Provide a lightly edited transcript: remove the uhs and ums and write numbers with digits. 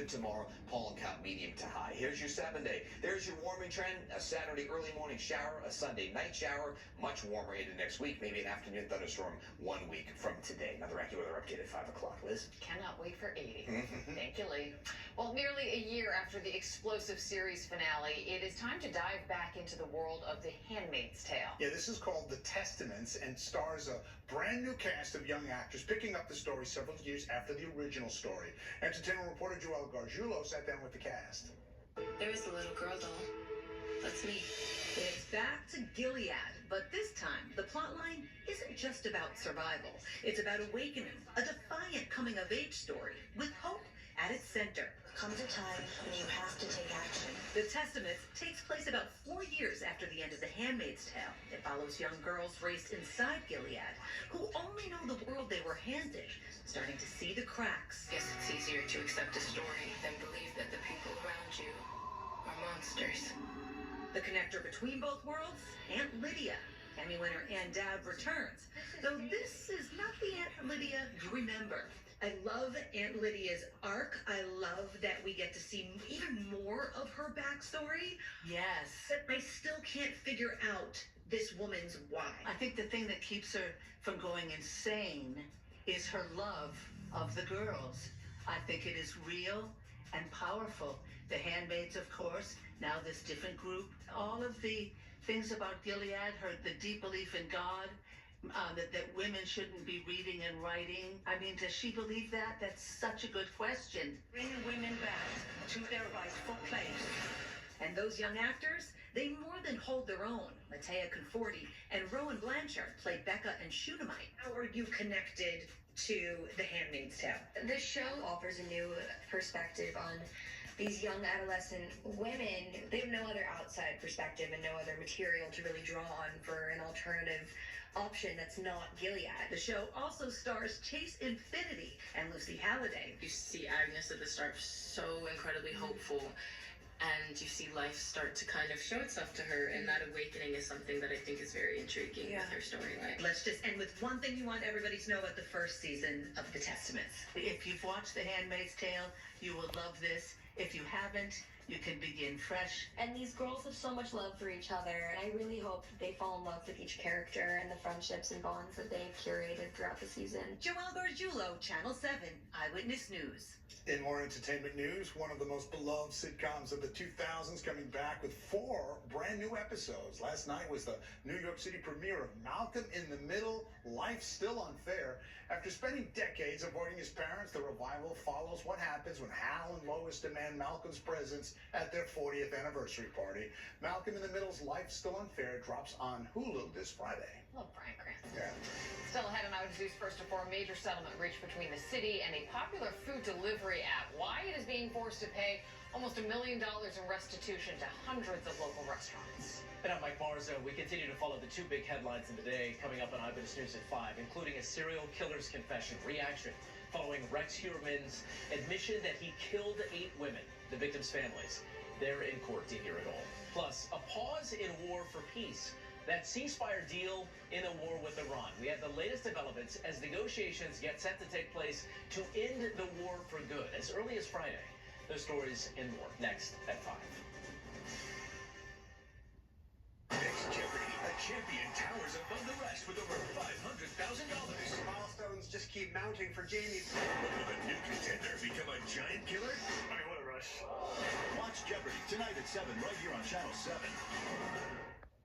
tomorrow, pollen count medium to high. Here's your 7-day. There's your warming trend. A Saturday early morning shower, a Sunday night shower, much warmer into next week, maybe an afternoon thunderstorm 1 week from today. Another AccuWeather update at 5 o'clock. Liz? Cannot wait for 80. Thank you, Lee. Well, nearly a year after the explosive series finale, it is time to dive back into the world of The Handmaid's Tale. Yeah, this is called The Testaments and stars a brand new cast of young actors picking up the story several years after the original story. Entertainment reporter Joel Gargiulo sat down with the cast. There is a little girl doll. That's me. It's back to Gilead, but this time the plotline isn't just about survival. It's about awakening, a defiant coming-of-age story with hope at its center. Comes a time when you have to take action. The Testaments takes place about 4 years after the end of The Handmaid's Tale. It follows young girls raised inside Gilead who only know the world they were handed, starting to see the cracks. Guess it's easier to accept a story than believe that the people around you are monsters. The connector between both worlds, Aunt Lydia. Emmy winner Ann Dowd returns, though this is not the Aunt Lydia you remember. I love Aunt Lydia's arc. I love that we get to see even more of her backstory. Yes. But I still can't figure out this woman's why. I think the thing that keeps her from going insane is her love of the girls. I think it is real and powerful. The Handmaids, of course, now this different group. All of the things about Gilead, the deep belief in God, that women shouldn't be reading and writing. I mean, does she believe that? That's such a good question. Bring women back to their rightful place. And those young actors, they more than hold their own. Matea Conforti and Rowan Blanchard play Becca and Shunammite. How are you connected to The Handmaid's Tale? This show offers a new perspective on these young adolescent women. They have no other outside perspective and no other material to really draw on for an alternative option that's not Gilead. The show also stars Chase Infinity and Lucy Halliday. You see Agnes at the start so incredibly hopeful, and you see life start to kind of show itself to her, and that awakening is something that I think is very intriguing with her storyline. Let's just end with one thing you want everybody to know about the first season of The Testaments. If you've watched The Handmaid's Tale, you will love this. If you haven't, you can begin fresh. And these girls have so much love for each other, and I really hope that they fall in love with each character and the friendships and bonds that they've curated throughout the season. Joel Gargiulo, Channel 7, Eyewitness News. In more entertainment news, one of the most beloved sitcoms of the 2000s coming back with 4 brand new episodes. Last night was the New York City premiere of Malcolm in the Middle, Life's Still Unfair. After spending decades avoiding his parents, the revival follows what happens when Hal and Lois demand Malcolm's presence at their 40th anniversary party. Malcolm in the Middle's Life's Still Unfair drops on Hulu this Friday. Love Bryan Cranston. Yeah. Still ahead on Eyewitness News, first before a major settlement reached between the city and a popular food delivery app. Why it is being forced to pay almost $1 million in restitution to hundreds of local restaurants. And I'm Mike Marzo. We continue to follow the 2 big headlines in the day coming up on Eyewitness News at 5, including a serial killer's confession reaction following Rex Heuermann's admission that he killed 8 women, the victims' families. They're in court to hear it all. Plus, a pause in war for peace. That ceasefire deal in a war with Iran. We have the latest developments as negotiations get set to take place to end the war for good as early as Friday. Those stories and more next at 5. Next Jeopardy, a champion towers above the rest with over $500,000. Milestones just keep mounting for Jamie. But will a new contender become a giant killer? I mean, what a rush. Watch Jeopardy tonight at 7 right here on Channel 7.